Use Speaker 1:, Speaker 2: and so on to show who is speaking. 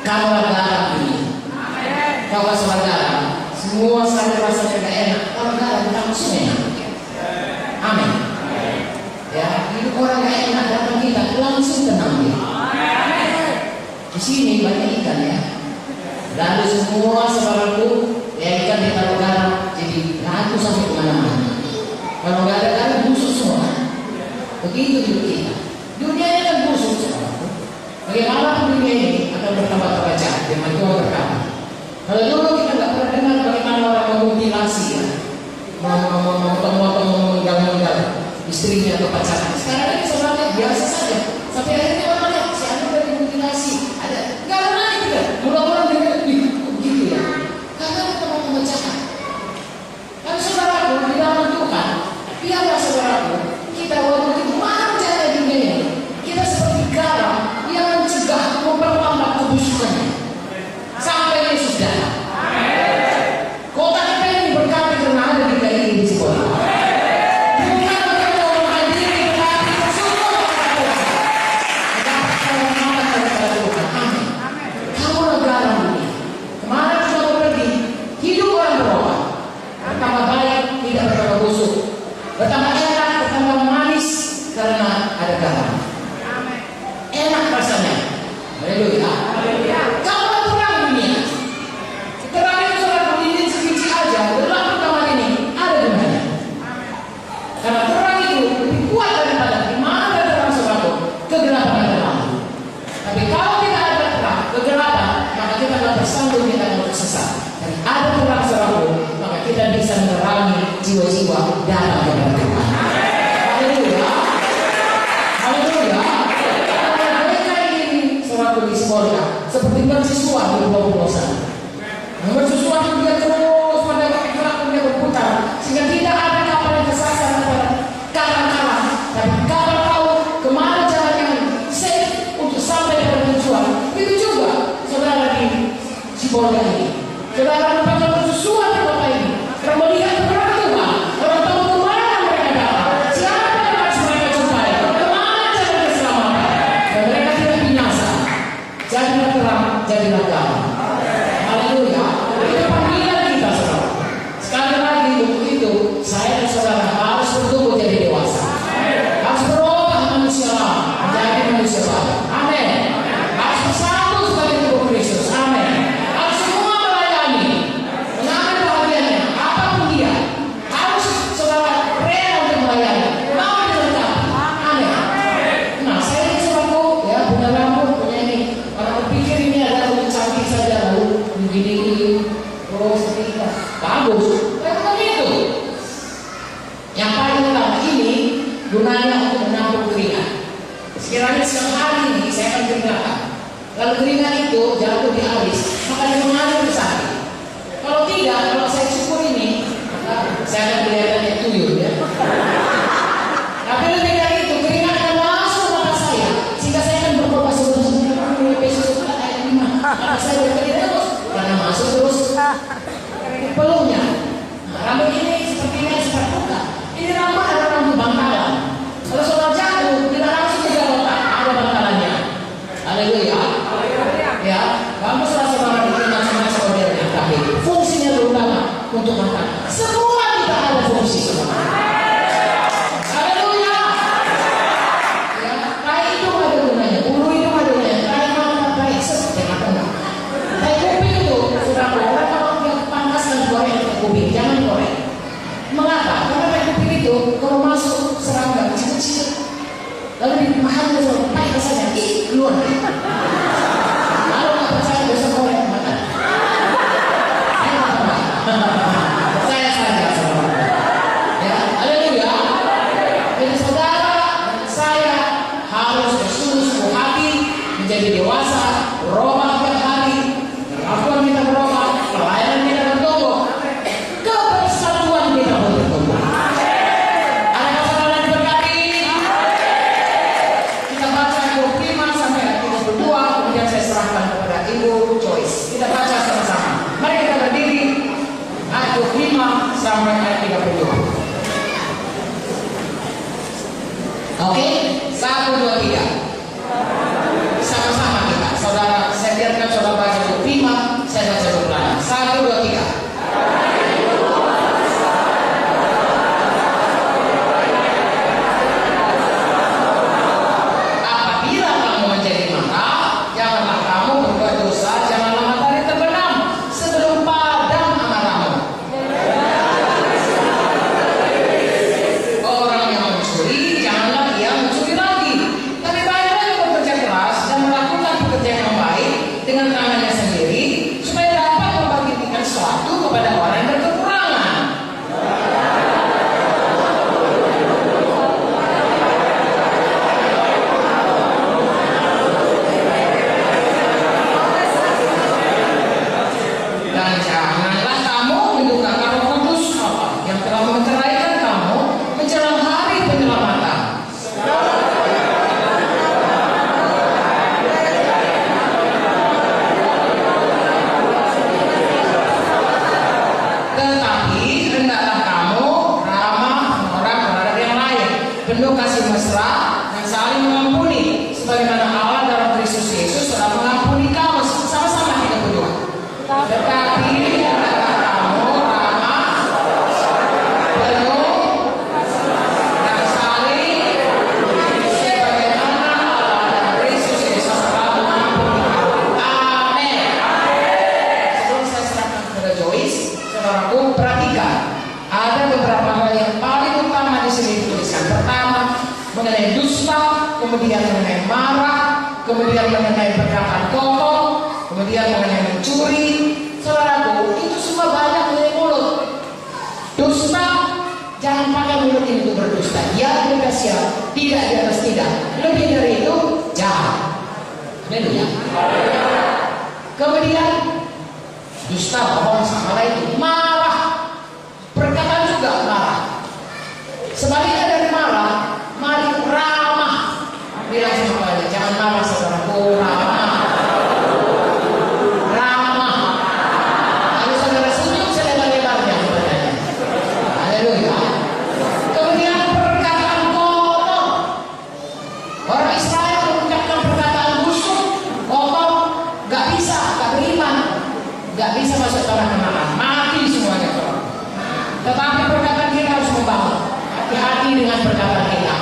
Speaker 1: Kamu garam dunia. Kalau soal garam, semua sampai rasanya tidak enak. Kalau garam langsung enak. Amin. Ya, itu orang yang enak datang kita langsung tenang dia. Di sini banyak ikan ya. Lalu semua saudaraku, ya ikan ditaruh garam, jadi laku sampai kemana-mana. Kalau nggak ada garam busuk semua. Begitu juga kita. Dunia ini kan busuk saudaraku. Bagaimana dunia ini akan bertambah jahat dengan Tuhan berkata. Kalau dulu kita nggak pernah dengar bagaimana orang memutilasi ya, menggal istrinya atau pacarnya. Sekarang ini sebenarnya biasa saja. Sampai akhirnya orang lihat si anak dari mutilasi ada. Nggak pernah itu. Mudah-mudahan dengar begitu ya. Karena kita mau memecahkan. Kan saudaraku di dalam Tuhan, biarlah saudaraku kita waktu itu mana jalan dunia ini. Kita seperti garam yang mencegah memperlambat kebusukannya sampai Yesus datang. Kota kita ini berkati karena ada di ini di sekolah. Bukan karena orang hadiri berkati semua orang Amin. Kamu garam dunia. Kemana kita mau pergi? Hidup orang berubah. Bertambah baik, tidak bertambah busuk. Bertambah enak, bertambah manis karena ada garam. Enak rasanya. Haleluya. Kamu terang dunia. Terang itu sudah berdiri sekecil aja. Gelap pertama ini ada di mana? Karena terang itu lebih kuat daripada di mana terang saudara. Kegelapan ada lagi. Tapi kalau tidak ada terang, kegelapan, maka kita akan bersandung kita akan tersesat. Dan ada terang saudara, maka kita bisa menerangi jiwa-jiwa dalam kepada Tuhan. Haleluya. Haleluya. Di sekolah seperti mercusuar di bawah sana. Mercusuar itu dia terus pada gerak dia berputar sehingga tidak ada kapal yang kesasar pada karang-karang. Tapi kapal tahu kemana jalan yang safe untuk sampai pada tujuan. Itu juga saudara di Cibodas ini. Saudara pakai mercusuar di kota ini. Orang melihat perang Tuhan. Orang tahu kemana mereka datang. Siapa yang harus mereka jumpai. Kemana jalan keselamatan. Dan mereka tidak binasa. Jadilah terang, jadilah garam. Haleluya. Itu panggilan kita saudara. Sekali lagi untuk itu saya dan saudara harus bertumbuh jadi dewasa. Harus berubah manusia lama menjadi manusia baru. Amin. Harus bersatu sebagai tubuh Kristus. Amin. Harus semua melayani, mengambil bahagiannya apapun dia. Harus saudara rela untuk melayani. Mau dilengkapi. Amin. Nah saya ini saudaraku ya punya rambut punya ini. Orang berpikir ini adalah untuk cantik saja lalu begini terus tidak bagus. Bukan itu. Yang paling utama ini gunanya untuk menampung keringat. Sekiranya siang hari ini saya akan keringatan. Lalu keringat itu jatuh di alis, maka dia mengalir ke sana. Kalau tidak, kalau saya cukur ini, maka saya akan kelihatannya tuyul ya. Tapi lebih dari itu keringat akan masuk mata saya sehingga saya akan berubah sebenarnya besok ayat 5. Maka saya berpikir terus karena masuk terus peluhnya. Nah, rambut ini sepertinya terbuka. Ini rambut adalah rambut bangkalan. Kalau saudara jatuh tidak langsung ke otak, ada bangkalannya. Haleluya. Ya, kamu saudara diterima sama saudaranya, tapi fungsinya terutama untuk makan. Semua kita ada fungsi saudara. Haleluya. Ya, kain itu ada gunanya, bulu itu ada gunanya, kain mana baik seperti apa enggak? Kain kuping itu saudara, orang kalau dia pantaskan goreng kuping, jangan goreng. Mengapa? Karena kain kuping itu kalau masuk serangga kecil-kecil, lalu dimakan saudara, pahit rasanya, keluar. Kalau nggak percaya besok goreng makan. Saya saja saudara. Ya, haleluya. Jadi saudara dan saya harus bersungguh-sungguh hati menjadi dewasa, berubah tiap hari, kelakuan kita berubah, pelayanan kita bertumbuh, kebersatuan kita bertumbuh. Ada saudara yang berkati. Kita baca 25 sampai 32, kemudian saya serahkan kepada Ibu Joyce. Kita baca sama-sama. Mari kita berdiri. Ayat 25 sampai ayat 32. Oke, 1, 2, 3. Sama-sama kita. Saudara, saya biarkan saudara penuh kasih sebagaimana Allah Kristus Yesus telah mengampuni. Amin. Sebelum saya serahkan kepada Joyce, saudaraku perhatikan ada beberapa hal yang paling utama di sini dituliskan. Pertama, mengenai dusta, kemudian mengenai marah, kemudian mengenai perkataan kotor, kemudian mengenai mencuri. Saudaraku, itu semua banyak dari mulut. Dusta, jangan pakai mulut ini untuk berdusta. Ya, di atas ya, tidak di atas tidak. Lebih dari itu, jahat. Haleluya. Kemudian dusta, bohong, sama lain. Marah, perkataan juga marah. Sebaliknya dari marah, mari ramah. Bilang semuanya, jangan marah saudaraku, ramah. Ramah. Lalu saudara senyum selebar-lebarnya kepadanya. Haleluya. Kemudian perkataan kotor. Orang Israel mengucapkan perkataan busuk, kotor, gak bisa, gak beriman, gak bisa masuk tanah Kanaan, mati semuanya. Tetapi perkataan kita harus membangun. Hati-hati dengan perkataan kita.